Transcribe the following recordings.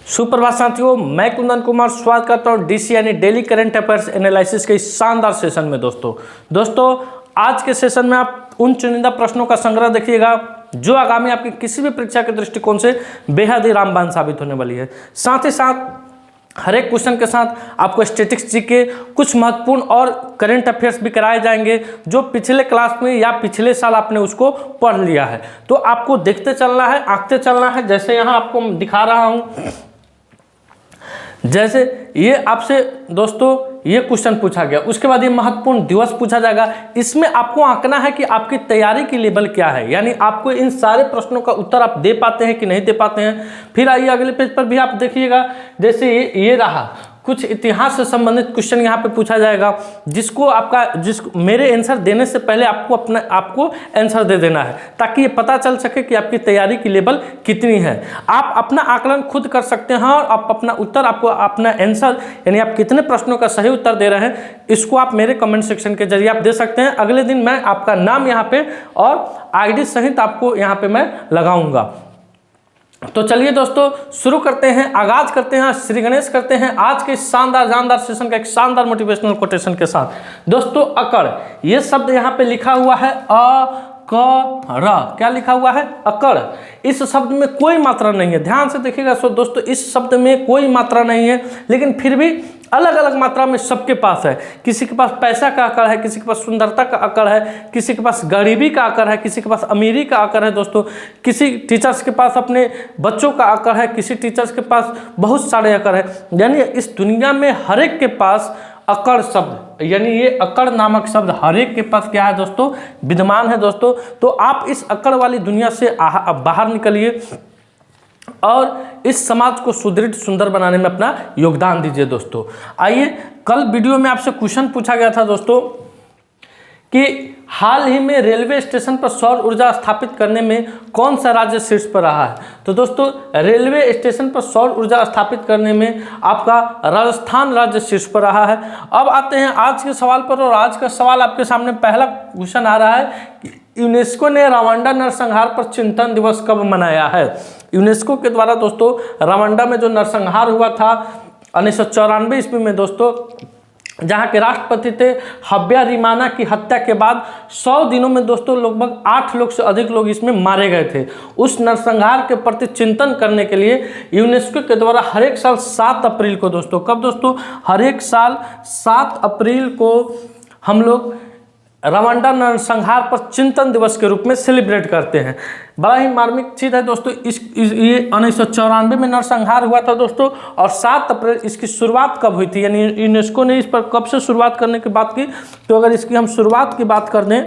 सुप्रभात साथियों, मैं कुंदन कुमार स्वागत करता हूं डीसी यानी डेली करंट अफेयर्स एनालिसिस के इस शानदार सेशन में। दोस्तों आज के सेशन में आप उन चुनिंदा प्रश्नों का संग्रह देखिएगा जो आगामी आपकी किसी भी परीक्षा के दृष्टिकोण से बेहद ही रामबाण साबित होने वाली है। साथ ही साथ हर एक क्वेश्चन के साथ आपको स्टैटिस्टिक्स जीके कुछ महत्वपूर्ण और करंट अफेयर्स भी कराए जाएंगे जो पिछले क्लास में या पिछले साल आपने उसको पढ़ लिया है। तो आपको देखते चलना है, आंकते चलना है। जैसे यहाँ आपको दिखा रहा हूँ, जैसे ये आपसे दोस्तों ये क्वेश्चन पूछा गया, उसके बाद ये महत्वपूर्ण दिवस पूछा जाएगा। इसमें आपको आंकना है कि आपकी तैयारी की लेवल क्या है, यानी आपको इन सारे प्रश्नों का उत्तर आप दे पाते हैं कि नहीं दे पाते हैं। फिर आइए अगले पेज पर भी आप देखिएगा, जैसे ये रहा कुछ इतिहास से संबंधित क्वेश्चन यहाँ पे पूछा जाएगा जिसको मेरे आंसर देने से पहले आपको आंसर दे देना है ताकि ये पता चल सके कि आपकी तैयारी की लेवल कितनी है। आप अपना आकलन खुद कर सकते हैं और आप अपना उत्तर अपना आंसर यानी आप कितने प्रश्नों का सही उत्तर दे रहे हैं इसको आप मेरे कमेंट सेक्शन के जरिए आप दे सकते हैं। अगले दिन मैं आपका नाम यहाँ पे और आईडी सहित आपको यहाँ पे मैं लगाऊंगा। तो चलिए दोस्तों शुरू करते हैं, आगाज करते हैं, श्री गणेश करते हैं आज के शानदार जानदार सेशन का एक शानदार मोटिवेशनल कोटेशन के साथ। दोस्तों अकड़, ये शब्द यहाँ पे लिखा हुआ है क्या लिखा हुआ है? अकड़। इस शब्द में कोई मात्रा नहीं है, ध्यान से देखिएगा। सो दोस्तों इस शब्द में कोई मात्रा नहीं है, लेकिन फिर भी अलग अलग मात्रा में सबके पास है। किसी के पास पैसा का अकड़ है, किसी के पास सुंदरता का अकड़ है, किसी के पास गरीबी का अकड़ है, किसी के पास अमीरी का अकड़ है। दोस्तों किसी टीचर्स के पास अपने बच्चों का अकड़ है, किसी टीचर्स के पास बहुत सारे अकड़ है। यानी इस दुनिया में हर एक के पास अकड़ शब्द यानी ये अकड़ नामक शब्द हर एक के पास क्या है दोस्तों? विद्यमान है दोस्तों। तो आप इस अकड़ वाली दुनिया से बाहर निकलिए और इस समाज को सुदृढ़ सुंदर बनाने में अपना योगदान दीजिए। दोस्तों आइए, कल वीडियो में आपसे क्वेश्चन पूछा गया था दोस्तों कि हाल ही में रेलवे स्टेशन पर सौर ऊर्जा स्थापित करने में कौन सा राज्य शीर्ष पर रहा है? तो दोस्तों रेलवे स्टेशन पर सौर ऊर्जा स्थापित करने में आपका राजस्थान राज्य शीर्ष पर रहा है। अब आते हैं आज के सवाल पर, और आज का सवाल आपके सामने पहला क्वेश्चन आ रहा है कि यूनेस्को ने रवांडा नरसंहार पर चिंतन दिवस कब मनाया है? यूनेस्को के द्वारा दोस्तों रवांडा में जो नरसंहार हुआ था 1994 ईस्वी में दोस्तों, जहाँ के राष्ट्रपति थे हब्यारिमाना की हत्या के बाद 100 दिनों में दोस्तों लगभग 8 लोग से अधिक लोग इसमें मारे गए थे। उस नरसंहार के प्रति चिंतन करने के लिए यूनेस्को के द्वारा हर एक साल 7 अप्रैल को दोस्तों, कब दोस्तों? हर एक साल 7 अप्रैल को हम लोग रवांडा नरसंहार पर चिंतन दिवस के रूप में सेलिब्रेट करते हैं। बड़ा ही मार्मिक चीज़ है दोस्तों। ये 1994 में नरसंहार हुआ था दोस्तों, और 7 अप्रैल इसकी शुरुआत कब हुई थी, यानी यूनेस्को ने इस पर कब से शुरुआत करने की बात की? तो अगर इसकी हम शुरुआत की बात कर दें,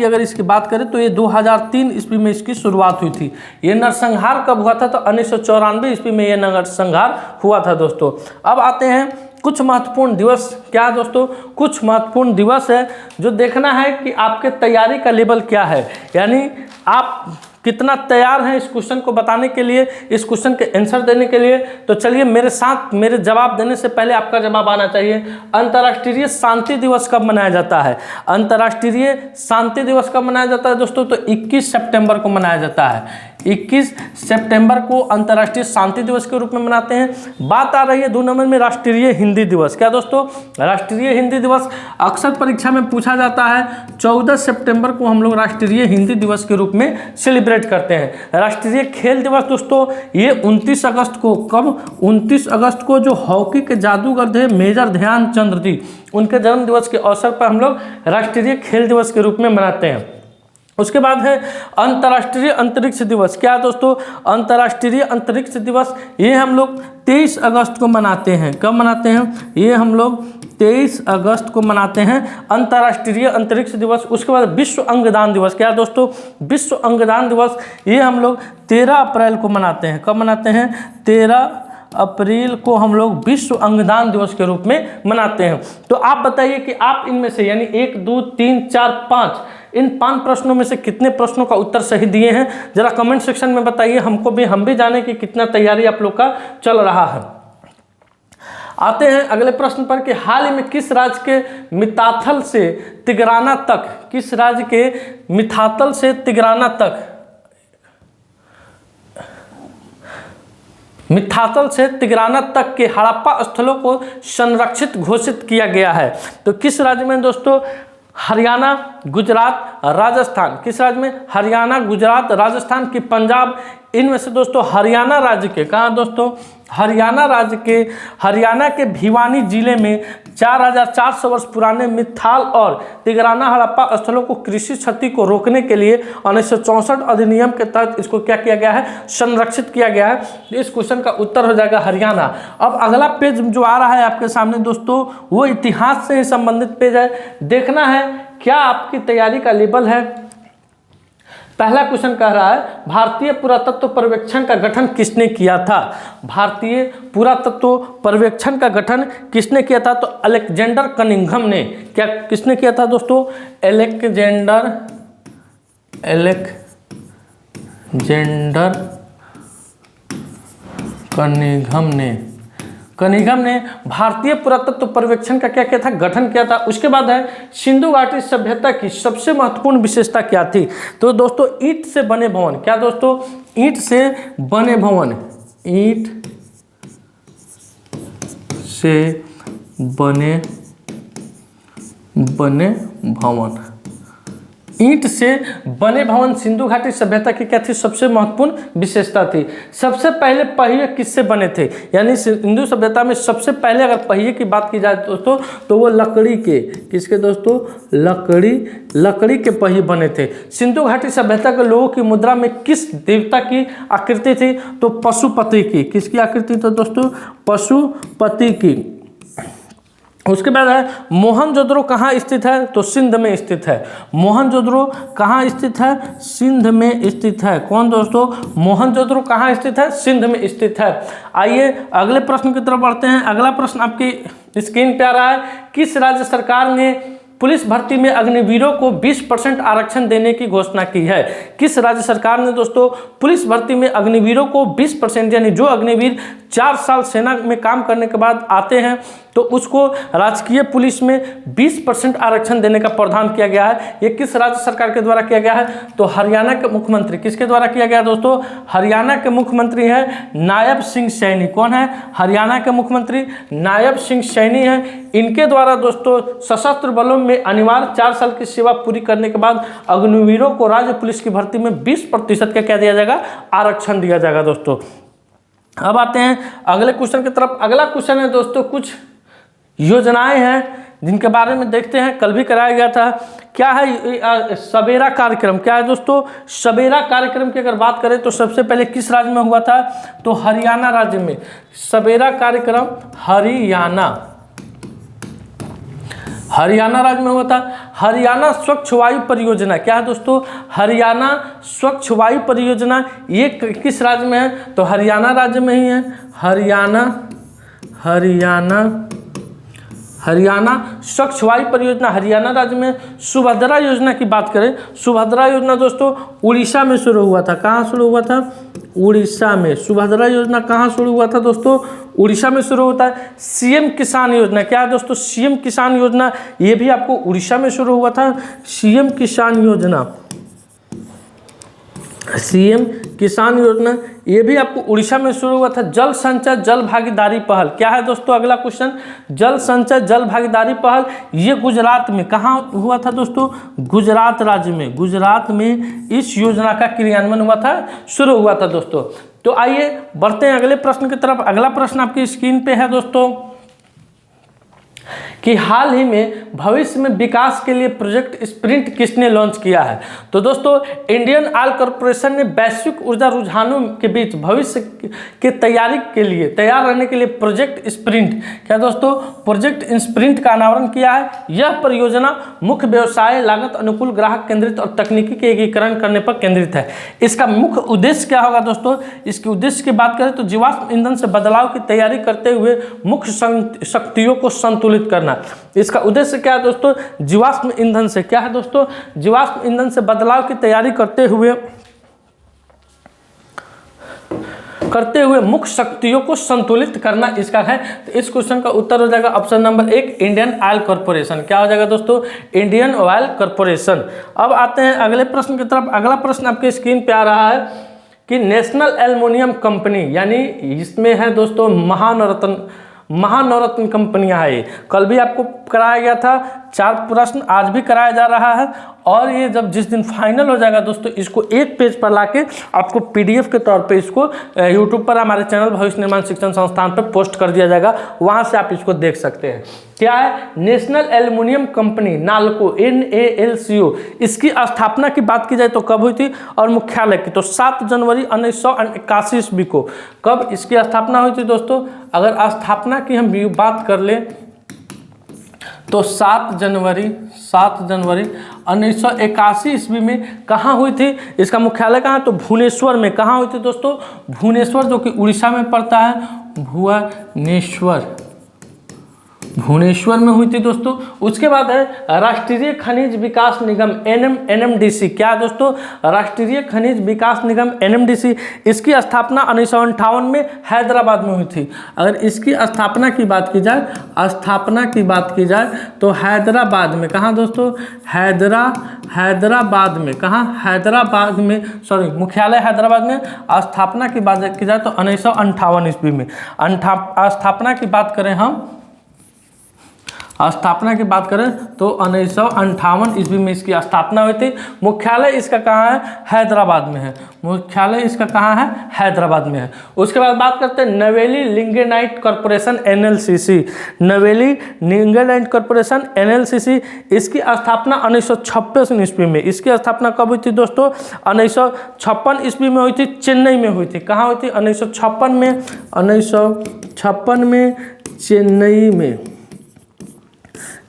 अगर इसकी बात करें तो ये 2003 ईस्वी में इसकी शुरुआत हुई थी। ये नरसंहार कब हुआ था? तो 1994 ईस्वी में ये नरसंहार हुआ था दोस्तों। अब आते हैं कुछ महत्वपूर्ण दिवस। क्या दोस्तों? कुछ महत्वपूर्ण दिवस है जो देखना है कि आपके तैयारी का लेवल क्या है, यानी आप कितना तैयार हैं इस क्वेश्चन को बताने के लिए, इस क्वेश्चन के आंसर देने के लिए। तो चलिए मेरे साथ, मेरे जवाब देने से पहले आपका जवाब आना चाहिए। अंतर्राष्ट्रीय शांति दिवस कब मनाया जाता है? अंतर्राष्ट्रीय शांति दिवस कब मनाया जाता है दोस्तों? तो 21 सितंबर को मनाया जाता है। 21 सितंबर को अंतर्राष्ट्रीय शांति दिवस के रूप में मनाते हैं। बात आ रही है 2 नंबर में राष्ट्रीय हिंदी दिवस। क्या दोस्तों? राष्ट्रीय हिंदी दिवस अक्सर परीक्षा में पूछा जाता है। 14 सितंबर को हम लोग राष्ट्रीय हिंदी दिवस के रूप में सेलिब्रेट करते हैं। राष्ट्रीय खेल दिवस दोस्तों ये 29 अगस्त को, कब? 29 अगस्त को जो हॉकी के जादूगर थे मेजर ध्यानचंद जी, उनके जन्म दिवस के अवसर पर हम लोग राष्ट्रीय खेल दिवस के रूप में मनाते हैं। उसके बाद है अंतर्राष्ट्रीय अंतरिक्ष दिवस। क्या दोस्तों? अंतर्राष्ट्रीय अंतरिक्ष दिवस ये हम लोग 23 अगस्त को मनाते हैं। कब मनाते हैं? ये हम लोग 23 अगस्त को मनाते हैं अंतर्राष्ट्रीय अंतरिक्ष दिवस। उसके बाद विश्व अंगदान दिवस। क्या दोस्तों? विश्व अंगदान दिवस ये हम लोग 13 अप्रैल को मनाते हैं। कब मनाते हैं? 13 अप्रैल को हम लोग विश्व अंगदान दिवस के रूप में मनाते हैं। तो आप बताइए कि आप इनमें से यानी 1 2 3 4 5 इन 5 प्रश्नों में से कितने प्रश्नों का उत्तर सही दिए हैं, जरा कमेंट सेक्शन में बताइए। हम भी जाने कि कितना तैयारी आप लोग का चल रहा है। आते हैं अगले प्रश्न पर कि हाल ही में किस राज्य के मिताथल से तिगराना तक, किस राज्य के मिताथल से तिगराना तक मिथातल से तिगराना तक के हड़प्पा स्थलों को संरक्षित घोषित किया गया है। तो किस राज्य में दोस्तों? हरियाणा, गुजरात, राजस्थान। किस राज्य में? हरियाणा, गुजरात, राजस्थान की पंजाब। इनमें से दोस्तों हरियाणा राज्य के, कहाँ दोस्तों? हरियाणा राज्य के, हरियाणा के भिवानी जिले में 4400 वर्ष पुराने मिथाल और तिगराना हड़प्पा स्थलों को कृषि क्षति को रोकने के लिए 1964 अधिनियम के तहत इसको क्या किया गया है? संरक्षित किया गया है। इस क्वेश्चन का उत्तर हो जाएगा हरियाणा। अब अगला पेज जो आ रहा है आपके सामने दोस्तों, वो इतिहास से ही संबंधित पेज है। देखना है क्या आपकी तैयारी का लेवल है। पहला क्वेश्चन कह रहा है भारतीय पुरातत्व पर्यवेक्षण का गठन किसने किया था? भारतीय पुरातत्व पर्यवेक्षण का गठन किसने किया था? तो अलेक्जेंडर कनिंघम ने। क्या किसने किया था दोस्तों? अलेक्जेंडर कनिंघम ने भारतीय पुरातत्व पर्यवेक्षण का क्या किया था? गठन किया था। उसके बाद है सिंधु घाटी सभ्यता की सबसे महत्वपूर्ण विशेषता क्या थी? तो दोस्तों ईंट से बने भवन। क्या दोस्तों? ईंट से बने भवन। ईंट से बने भवन। ईंट से बने भवन सिंधु घाटी सभ्यता की क्या थी? सबसे महत्वपूर्ण विशेषता थी। सबसे पहले पहिए किससे बने थे? यानी सिंधु सभ्यता में सबसे पहले अगर पहिए की बात की जाए दोस्तों तो वो लकड़ी के, किसके दोस्तों? लकड़ी के पहिए बने थे। सिंधु घाटी सभ्यता के लोगों की मुद्रा में किस देवता की आकृति थी? तो पशुपति की। किसकी आकृति थी दोस्तों? पशुपति की। उसके बाद है मोहनजोदड़ो कहाँ स्थित है? तो सिंध में स्थित है। मोहनजोदड़ो कहाँ स्थित है? सिंध में स्थित है। कौन दोस्तों? मोहनजोदड़ो कहाँ स्थित है? सिंध में स्थित है। आइए अगले प्रश्न की तरफ बढ़ते हैं। अगला प्रश्न आपकी स्क्रीन पे आ रहा है। किस राज्य सरकार ने पुलिस भर्ती में अग्निवीरों को 20% आरक्षण देने की घोषणा की है? किस राज्य सरकार ने दोस्तों पुलिस भर्ती में अग्निवीरों को 20%, यानी जो अग्निवीर 4 साल सेना में काम करने के बाद आते हैं तो उसको राजकीय पुलिस में 20% आरक्षण देने का प्रावधान किया गया है। ये किस राज्य सरकार के द्वारा किया गया है? तो हरियाणा के मुख्यमंत्री। किसके द्वारा किया गया दोस्तों? हरियाणा के मुख्यमंत्री है नायब सिंह सैनी। कौन है? हरियाणा के मुख्यमंत्री नायब सिंह सैनी है। इनके द्वारा दोस्तों सशस्त्र बलों में अनिवार्य 4 साल की सेवा पूरी करने के बाद अग्निवीरों को राज्य पुलिस की भर्ती में 20% का क्या दिया जाएगा? आरक्षण दिया जाएगा दोस्तों। अब आते हैं अगले क्वेश्चन की तरफ। अगला क्वेश्चन है दोस्तों कुछ योजनाएं हैं जिनके बारे में देखते हैं, कल भी कराया गया था। क्या है सवेरा कार्यक्रम? क्या है दोस्तों? सवेरा कार्यक्रम की अगर बात करें तो सबसे पहले किस राज्य में हुआ था? तो हरियाणा राज्य में। सवेरा कार्यक्रम हरियाणा राज्य में हुआ था। हरियाणा स्वच्छ वायु परियोजना। क्या है दोस्तों? हरियाणा स्वच्छ वायु परियोजना ये किस राज्य में है? तो हरियाणा राज्य में ही है। हरियाणा स्वच्छ वायु परियोजना हरियाणा राज्य में। सुभद्रा योजना की बात करें, सुभद्रा योजना दोस्तों उड़ीसा में शुरू हुआ था। कहाँ शुरू हुआ था? उड़ीसा में। सुभद्रा योजना कहाँ शुरू हुआ था दोस्तों? उड़ीसा में शुरू होता है। सीएम किसान योजना। क्या है दोस्तों? सीएम किसान योजना ये भी आपको उड़ीसा में शुरू हुआ था। सीएम किसान योजना ये भी आपको उड़ीसा में शुरू हुआ था। जल संचय जल भागीदारी पहल। क्या है दोस्तों अगला क्वेश्चन? जल संचय जल भागीदारी पहल ये गुजरात में कहाँ हुआ था दोस्तों? गुजरात राज्य में। गुजरात में इस योजना का क्रियान्वयन हुआ था, शुरू हुआ था दोस्तों। तो आइए बढ़ते हैं अगले प्रश्न की तरफ। अगला प्रश्न आपकी स्क्रीन पे है दोस्तों कि हाल ही में भविष्य में विकास के लिए प्रोजेक्ट स्प्रिंट किसने लॉन्च किया है? तो दोस्तों इंडियन ऑयल कॉरपोरेशन ने वैश्विक ऊर्जा रुझानों के बीच भविष्य के तैयार रहने के लिए प्रोजेक्ट स्प्रिंट, क्या दोस्तों? प्रोजेक्ट स्प्रिंट का अनावरण किया है। यह परियोजना मुख्य व्यवसाय, लागत अनुकूल, ग्राहक केंद्रित और तकनीकी के एकीकरण करने पर केंद्रित है। इसका मुख्य उद्देश्य क्या होगा दोस्तों? इसके उद्देश्य की बात करें तो जीवाश्म ईंधन से बदलाव की तैयारी करते हुए मुख्य शक्तियों को संतुलित करना। इसका उद्देश्य क्या है दोस्तों? जीवाश्म ईंधन से क्या है दोस्तों? जीवाश्म ईंधन से बदलाव की तैयारी करते हुए मुख्य शक्तियों को संतुलित करना इसका है। तो इस क्वेश्चन का उत्तर हो जाएगा option number 1 Indian oil corporation. क्या हो जाएगा दोस्तों? Indian oil corporation. अब आते हैं अगले प्रश्न की तरफ। अगला प्रश्न आपके स्क्रीन पे आ रहा है कि नेशनल एल्युमिनियम कंपनी, यानी इसमें है दोस्तों महानवरत्न कंपनियां है। कल भी आपको कराया गया था 4 प्रश्न, आज भी कराया जा रहा है। और ये जब जिस दिन फाइनल हो जाएगा दोस्तों, इसको एक पेज पर लाके आपको पीडीएफ के तौर पे इसको यूट्यूब पर हमारे चैनल भविष्य निर्माण शिक्षण संस्थान पर पोस्ट कर दिया जाएगा, वहाँ से आप इसको देख सकते हैं। क्या है? National aluminium company NALCO, NALCO, इसकी स्थापना की बात की जाए तो कब हुई थी, और मुख्यालय की तो 7 जनवरी 1981 ईस्वी को। कब इसकी स्थापना हुई थी दोस्तों? अगर स्थापना की हम बात कर लें तो 7 जनवरी 1981 ईस्वी में कहाँ हुई थी? इसका मुख्यालय कहाँ? तो भुवनेश्वर में। कहाँ हुई थी दोस्तों? भुवनेश्वर, जो कि उड़ीसा में पड़ता है। भुवनेश्वर में हुई थी दोस्तों। उसके बाद है राष्ट्रीय खनिज विकास निगम NMDC। क्या है दोस्तों? राष्ट्रीय खनिज विकास निगम NMDC। इसकी स्थापना 1958 में हैदराबाद में हुई थी। अगर इसकी स्थापना की बात की जाए तो हैदराबाद में। कहाँ दोस्तों? हैदराबाद में। कहाँ? हैदराबाद में, सॉरी, मुख्यालय हैदराबाद में। स्थापना की बात की जाए तो 1958 ईस्वी में। स्थापना की बात करें तो 1958 ईस्वी में इसकी स्थापना हुई थी। मुख्यालय इसका कहाँ है? हैदराबाद में है। हैदराबाद में है। उसके बाद बात करते हैं नवेली लिग्नाइट कॉर्पोरेशन NLCC। इसकी स्थापना 1956 ईस्वी में। इसकी स्थापना कब हुई थी दोस्तों? 1956 ईस्वी में हुई थी, चेन्नई में हुई थी। कहाँ हुई थी? 1956 में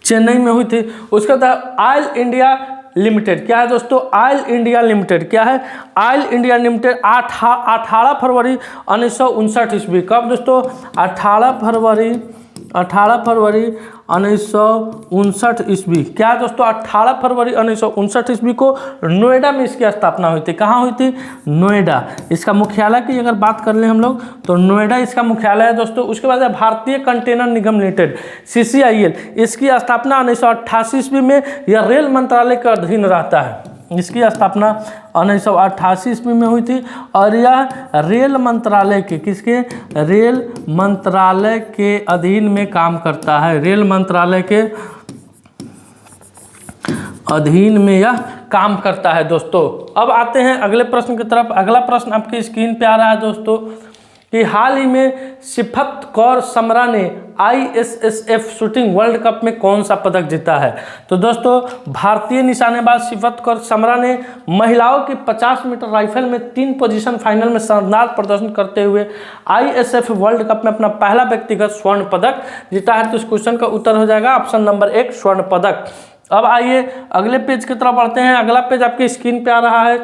चेन्नई में हुई थी। उसके बाद ऑयल इंडिया लिमिटेड। क्या है दोस्तों? Oil India limited. क्या है? ऑयल इंडिया लिमिटेड 18 फरवरी 1959 ईस्वी। कब दोस्तों? 18 फरवरी 1959 ईस्वी। क्या है दोस्तों? 18 फरवरी 1959 ईस्वी को नोएडा में इसकी स्थापना हुई थी। कहाँ हुई थी? नोएडा। इसका मुख्यालय की अगर बात कर लें हम लोग तो नोएडा इसका मुख्यालय है दोस्तों। उसके बाद है भारतीय कंटेनर निगम लिमिटेड CCIL। इसकी स्थापना 1988 ईस्वी में। यह रेल मंत्रालय के अधीन रहता है। इसकी स्थापना 1988 ईस्वी में हुई थी और यह रेल मंत्रालय के रेल मंत्रालय के अधीन में काम करता है। रेल मंत्रालय के अधीन में यह काम करता है दोस्तों। अब आते हैं अगले प्रश्न की तरफ। अगला प्रश्न आपकी स्क्रीन पे आ रहा है दोस्तों कि हाल ही में सिफत कौर समरा ने ISSF शूटिंग वर्ल्ड कप में कौन सा पदक जीता है? तो दोस्तों भारतीय निशानेबाज सिफत कौर समरा ने महिलाओं की 50 मीटर राइफल में 3 पोजीशन फाइनल में शानदार प्रदर्शन करते हुए ISSF वर्ल्ड कप में अपना पहला व्यक्तिगत स्वर्ण पदक जीता है। तो इस क्वेश्चन का उत्तर हो जाएगा ऑप्शन नंबर 1 स्वर्ण पदक। अब आइए अगले पेज की तरफ बढ़ते हैं। अगला पेज आपकी स्क्रीन पे आ रहा है।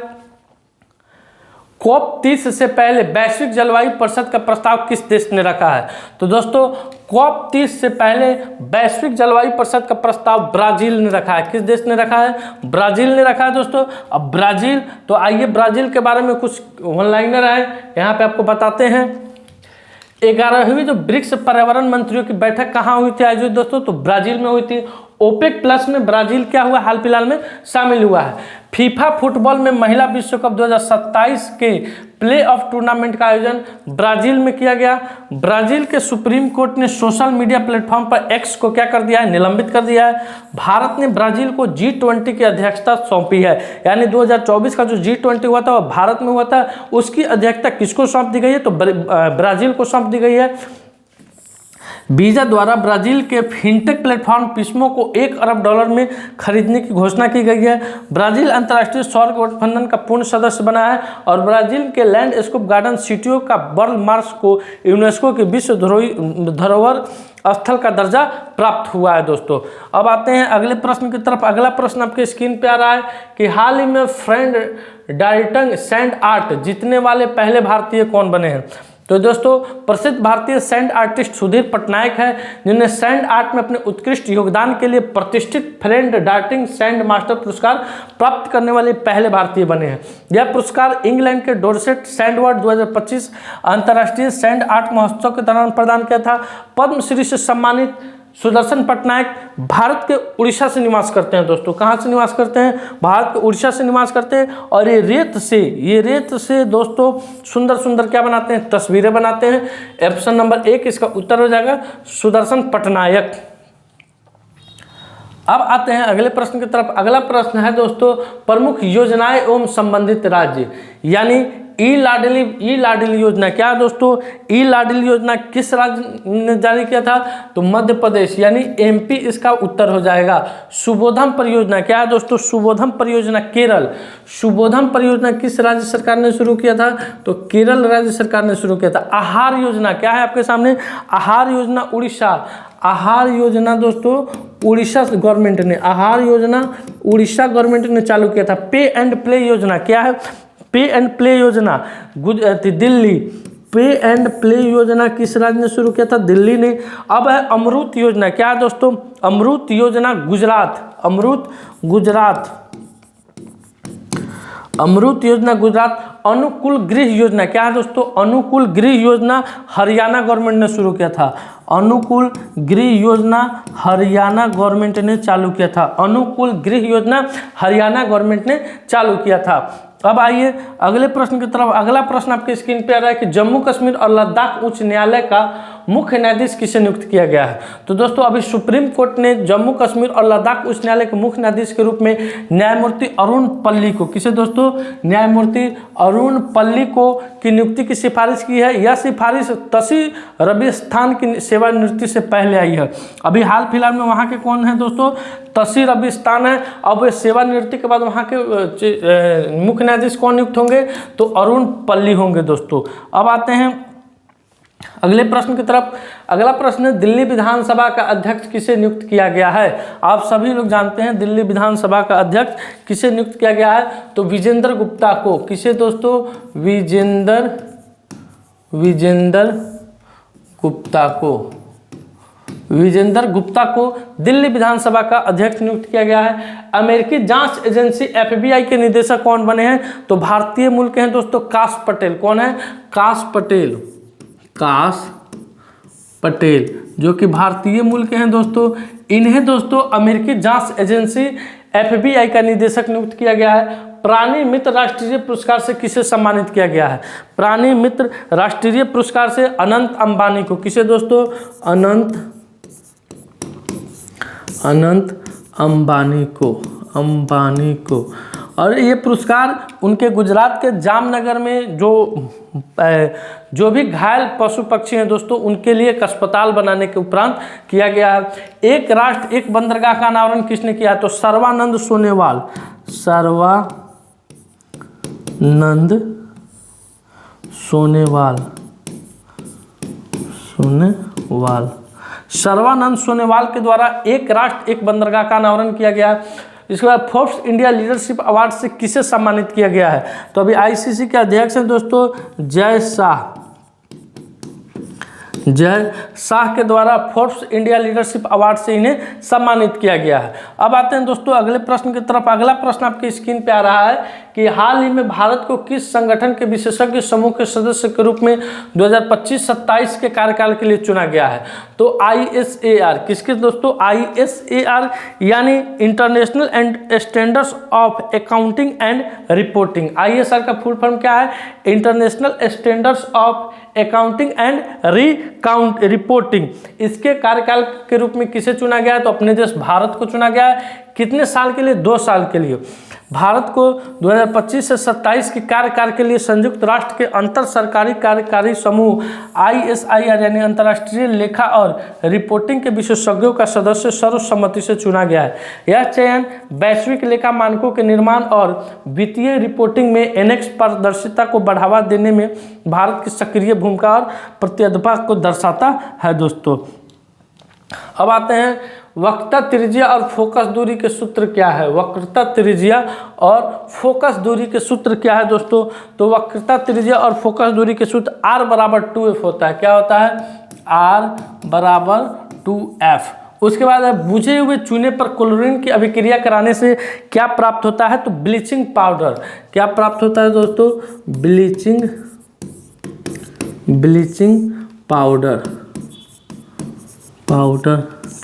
COP30 से पहले वैश्विक जलवायु परिषद का प्रस्ताव किस देश ने रखा है? तो दोस्तों COP30 से पहले वैश्विक जलवायु परिषद का प्रस्ताव ब्राजील ने रखा है। किस देश ने रखा है? ब्राजील ने रखा है दोस्तों। अब ब्राजील, तो आइए ब्राजील के बारे में कुछ ऑनलाइनर है यहाँ पे आपको बताते हैं। 11वीं जो ब्रिक्स पर्यावरण मंत्रियों की बैठक कहाँ हुई थी आयोजित दोस्तों? तो ब्राजील में हुई थी। OPEC प्लस में ब्राजील क्या हुआ? हाल फिलहाल में शामिल हुआ है। फीफा फुटबॉल में महिला विश्व कप 2027 के प्ले ऑफ टूर्नामेंट का आयोजन ब्राजील में किया गया। ब्राजील के सुप्रीम कोर्ट ने सोशल मीडिया प्लेटफॉर्म पर X को क्या कर दिया है? निलंबित कर दिया है। भारत ने ब्राजील को G20 की अध्यक्षता सौंपी है। यानी 2024 का जो G20 हुआ था वह भारत में हुआ था, उसकी अध्यक्षता किसको सौंप दी गई है? तो ब्राजील को सौंप दी गई है। वीजा द्वारा Brazil K fintech platform Pismo को $1 अरब में खरीदने की घोषणा की गई है। ब्राजील अंतर्राष्ट्रीय सौर गठबंधन का पूर्ण सदस्य बना है और ब्राजील के लैंडस्केप गार्डन सिटियों का बर्ल मार्स को यूनेस्को के विश्व धरोहर स्थल का दर्जा प्राप्त हुआ है दोस्तों। अब आते हैं अगले प्रश्न की तरफ। अगला प्रश्न आपके स्क्रीन पे आ रहा है कि हाल ही में फ्रेंड डाल्टन सैंड आर्ट जीतने वाले पहले भारतीय कौन बने हैं? तो दोस्तों प्रसिद्ध भारतीय सैंड आर्टिस्ट सुधीर पटनायक है, जिन्हें सैंड आर्ट में अपने उत्कृष्ट योगदान के लिए प्रतिष्ठित फ्रेंड डाल्टन सैंड मास्टर पुरस्कार प्राप्त करने वाले पहले भारतीय बने हैं। यह पुरस्कार इंग्लैंड के डोरसेट सैंडवर्ड 2025 अंतर्राष्ट्रीय सैंड आर्ट महोत्सव के दौरान प्रदान किया था। पद्मश्री से सम्मानित सुदर्शन पटनायक भारत के उड़ीसा से निवास करते हैं दोस्तों। कहाँ से निवास करते हैं? भारत के उड़ीसा से निवास करते हैं। और ये रेत से दोस्तों सुंदर सुंदर क्या बनाते हैं? तस्वीरें बनाते हैं। ऑप्शन नंबर 1 इसका उत्तर हो जाएगा सुदर्शन पटनायक। अब आते हैं अगले प्रश्न की तरफ। अगला प्रश्न है दोस्तों प्रमुख योजनाएं एवं संबंधित राज्य, यानी ई लाडली योजना। क्या है दोस्तों? ई लाडली योजना किस राज्य ने जारी किया था? तो मध्य प्रदेश यानी एमपी इसका उत्तर हो जाएगा। सुबोधम परियोजना क्या है दोस्तों? सुबोधम परियोजना केरल। सुबोधम परियोजना किस राज्य सरकार ने शुरू किया था? तो केरल राज्य सरकार ने शुरू किया था। आहार योजना क्या है आपके सामने? आहार योजना उड़ीसा। आहार योजना दोस्तों उड़ीसा गवर्नमेंट ने, आहार योजना उड़ीसा गवर्नमेंट ने चालू किया था। पे एंड प्ले योजना क्या है? पे एंड प्ले योजना दिल्ली। पे एंड प्ले योजना किस राज्य ने शुरू किया था? दिल्ली ने। अब है अमृत योजना। क्या है दोस्तों? अमृत योजना गुजरात। अमृत योजना गुजरात। अनुकूल गृह योजना क्या है दोस्तों? अनुकूल गृह योजना हरियाणा गवर्नमेंट ने शुरू किया था। अनुकूल गृह योजना हरियाणा गवर्नमेंट ने चालू किया था। अनुकूल गृह योजना हरियाणा गवर्नमेंट ने चालू किया था। अब आइए अगले प्रश्न की तरफ। अगला प्रश्न आपके स्क्रीन पे आ रहा है कि जम्मू कश्मीर और लद्दाख उच्च न्यायालय का मुख्य न्यायाधीश किसे नियुक्त किया गया है? तो दोस्तों अभी सुप्रीम कोर्ट ने जम्मू कश्मीर और लद्दाख उच्च न्यायालय के मुख्य न्यायाधीश के रूप में न्यायमूर्ति अरुण पल्ली को, किसे दोस्तों? न्यायमूर्ति अरुण पल्ली को की नियुक्ति की सिफारिश की है। यह सिफारिश तसी रबिस्तान की सेवानिवृत्ति से पहले आई है। अभी हाल फिलहाल में वहाँ के कौन है दोस्तों? तसी रबिस्तान है। अब वे सेवानिवृत्ति के बाद वहाँ के मुख्य न्यायाधीश कौन नियुक्त होंगे? तो अरुण पल्ली होंगे दोस्तों। अब आते हैं अगले प्रश्न की तरफ। अगला प्रश्न है दिल्ली विधानसभा का अध्यक्ष किसे नियुक्त किया गया है? आप सभी लोग जानते हैं दिल्ली विधानसभा का अध्यक्ष किसे नियुक्त किया गया है? तो विजेंद्र गुप्ता को। किसे दोस्तों? विजेंद्र गुप्ता को दिल्ली विधानसभा का अध्यक्ष नियुक्त किया गया है। अमेरिकी जांच एजेंसी FBI के निदेशक कौन बने हैं? तो भारतीय मूल के हैं दोस्तों काश पटेल। कौन है? काश पटेल जो कि भारतीय मूल के हैं दोस्तों। इन्हें दोस्तों अमेरिकी जांच एजेंसी FBI का निदेशक नियुक्त किया गया है। प्राणी मित्र राष्ट्रीय पुरस्कार से किसे सम्मानित किया गया है? प्राणी मित्र राष्ट्रीय पुरस्कार से अनंत अंबानी को। किसे दोस्तों? अनंत अंबानी को। और ये पुरस्कार उनके गुजरात के जामनगर में जो भी घायल पशु पक्षी हैं दोस्तों उनके लिए एक अस्पताल बनाने के उपरांत किया गया है। एक राष्ट्र एक बंदरगाह का अनावरण किसने किया? तो सर्वानंद सोनेवाल। सर्वानंद सोनेवाल के द्वारा एक राष्ट्र एक बंदरगाह का अनावरण किया गया। इसके बाद फोर्ब्स इंडिया लीडरशिप अवार्ड से किसे सम्मानित किया गया है? तो अभी ICC के अध्यक्ष हैं दोस्तों जय शाह के द्वारा फोर्ब्स इंडिया लीडरशिप अवार्ड से इन्हें सम्मानित किया गया है। अब आते हैं दोस्तों अगले प्रश्न की तरफ। अगला प्रश्न आपकी स्क्रीन पे आ रहा है कि हाल ही में भारत को किस संगठन के विशेषज्ञ समूह के सदस्य के रूप में 2025-27 के कार्यकाल के लिए चुना गया है? तो ISAR। किसके दोस्तों? ISAR यानी international and standards of accounting and reporting. ISR का फुल फॉर्म क्या है? International standards of accounting and reporting. इसके कार्यकाल के रूप में किसे चुना गया है? तो अपने देश भारत को चुना गया है। कितने साल के लिए? 2 साल के लिए। भारत को 2025 से 27 के कार्यकाल के लिए संयुक्त राष्ट्र के अंतर सरकारी कार्यकारी समूह ISIR यानी अंतर्राष्ट्रीय लेखा और रिपोर्टिंग के विशेषज्ञों का सदस्य सर्वसम्मति से चुना गया है। यह चयन वैश्विक लेखा मानकों के निर्माण और वित्तीय रिपोर्टिंग में एनेक्स पारदर्शिता को बढ़ावा देने में भारत की सक्रिय भूमिका और प्रतिबद्धता को दर्शाता है दोस्तों। अब आते हैं वक्रता त्रिज्या और फोकस दूरी के सूत्र क्या है? वक्रता त्रिज्या और फोकस दूरी के सूत्र क्या है दोस्तों? तो वक्रता त्रिज्या और फोकस दूरी के सूत्र R = 2F होता है। क्या होता है? R = 2F। उसके बाद बुझे हुए चूने पर क्लोरीन की अभिक्रिया कराने से क्या प्राप्त होता है? तो ब्लीचिंग पाउडर। क्या प्राप्त होता है दोस्तों? ब्लीचिंग पाउडर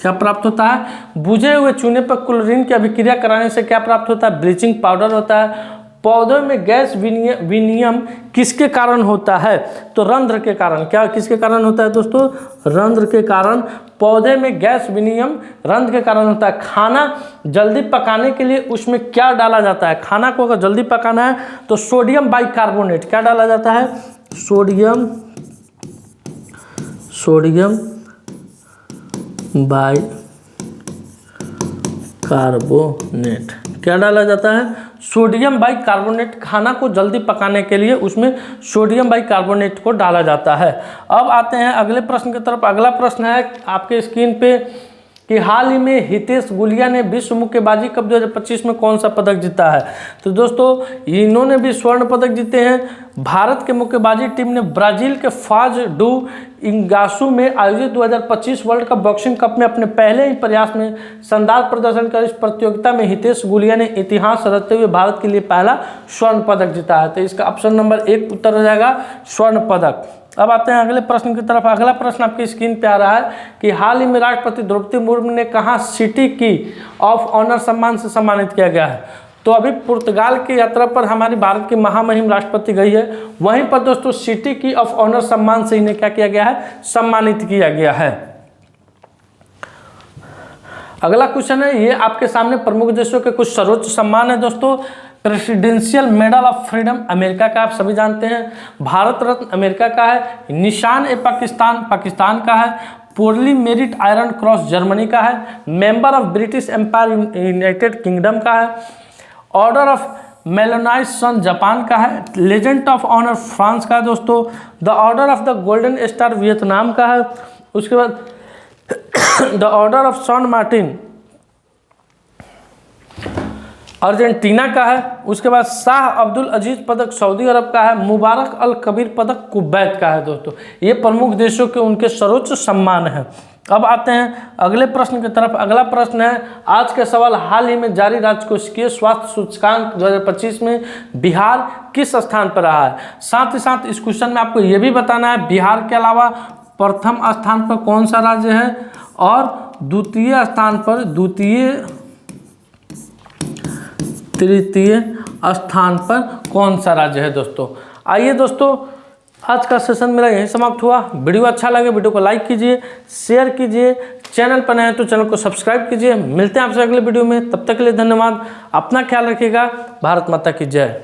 क्या प्राप्त होता है? बुझे हुए चूने पर क्लोरीन की अभिक्रिया कराने से क्या प्राप्त होता है? ब्लीचिंग पाउडर होता है। पौधों में गैस विनिमय किसके कारण होता है? तो रंध्र के कारण। क्या किसके कारण होता है दोस्तों? रंध्र के कारण। पौधे में गैस विनिमय रंध्र के कारण होता है। खाना जल्दी पकाने के लिए उसमें क्या डाला जाता है? खाना को अगर जल्दी पकाना है तो सोडियम बाइकार्बोनेट। क्या डाला जाता है? Sodium bicarbonate. क्या डाला जाता है? Sodium bicarbonate. खाना को जल्दी पकाने के लिए उसमें सोडियम बाइकार्बोनेट को डाला जाता है। अब आते हैं अगले प्रश्न की तरफ। अगला प्रश्न है आपके स्क्रीन पे कि हाल ही में हितेश गुलिया ने विश्व मुक्केबाजी कप 2025 में कौन सा पदक जीता है? तो दोस्तों इन्होंने भी स्वर्ण पदक जीते हैं। भारत के मुक्केबाजी टीम ने ब्राजील के फाज डू इंगासू में आयोजित 2025 वर्ल्ड कप बॉक्सिंग कप में अपने पहले ही प्रयास में शानदार प्रदर्शन कर इस प्रतियोगिता में हितेश गुलिया ने इतिहास रचते हुए भारत के लिए पहला स्वर्ण पदक जीता है। तो इसका ऑप्शन नंबर 1 उत्तर हो जाएगा स्वर्ण पदक। अब आते हैं अगले प्रश्न की तरफ। अगला प्रश्न आपकी स्क्रीन पे आ रहा है कि हाल ही में राष्ट्रपति द्रौपदी मुर्मू ने कहाँ सिटी की ऑफ ऑनर सम्मान से सम्मानित किया गया है? तो अभी पुर्तगाल की यात्रा पर हमारी भारत की महामहिम राष्ट्रपति गई है, वहीं पर दोस्तों सिटी की ऑफ ऑनर सम्मान से इन्हें क्या किया गया है? सम्मानित किया गया है। अगला क्वेश्चन है, ये आपके सामने प्रमुख देशों के कुछ सर्वोच्च सम्मान है दोस्तों। Presidential medal of freedom America का आप सभी जानते हैं। भारत रत्न अमेरिका का है। निशान ए पाकिस्तान का है। Pour le Merite Iron Cross Germany का है। Member of British Empire United Kingdom का है। ऑर्डर ऑफ मेलोनाइस सन जापान का है। लेजेंड ऑफ ऑनर फ्रांस का है दोस्तों। The Order of the Golden Star Vietnam का है। उसके बाद the Order of San Martin Argentina का है। उसके बाद शाह अब्दुल अजीज पदक सऊदी अरब का है। मुबारक अल कबीर पदक कुवैत का है दोस्तों। ये प्रमुख देशों के उनके सर्वोच्च सम्मान हैं। अब आते हैं अगले प्रश्न की तरफ। अगला प्रश्न है आज के सवाल, हाल ही में जारी राजकोषीय स्वास्थ्य सूचकांक 2025 में बिहार किस स्थान पर रहा है? साथ ही साथ इस क्वेश्चन में आपको ये भी बताना है बिहार के अलावा प्रथम स्थान पर कौन सा राज्य है और द्वितीय स्थान पर तृतीय स्थान पर कौन सा राज्य है दोस्तों। आइए दोस्तों आज का सेशन मेरा यहीं समाप्त हुआ। वीडियो अच्छा लगे वीडियो को लाइक कीजिए, शेयर कीजिए, चैनल पर नए हैं तो चैनल को सब्सक्राइब कीजिए। मिलते हैं आपसे अगले वीडियो में, तब तक के लिए धन्यवाद। अपना ख्याल रखिएगा। भारत माता की जय।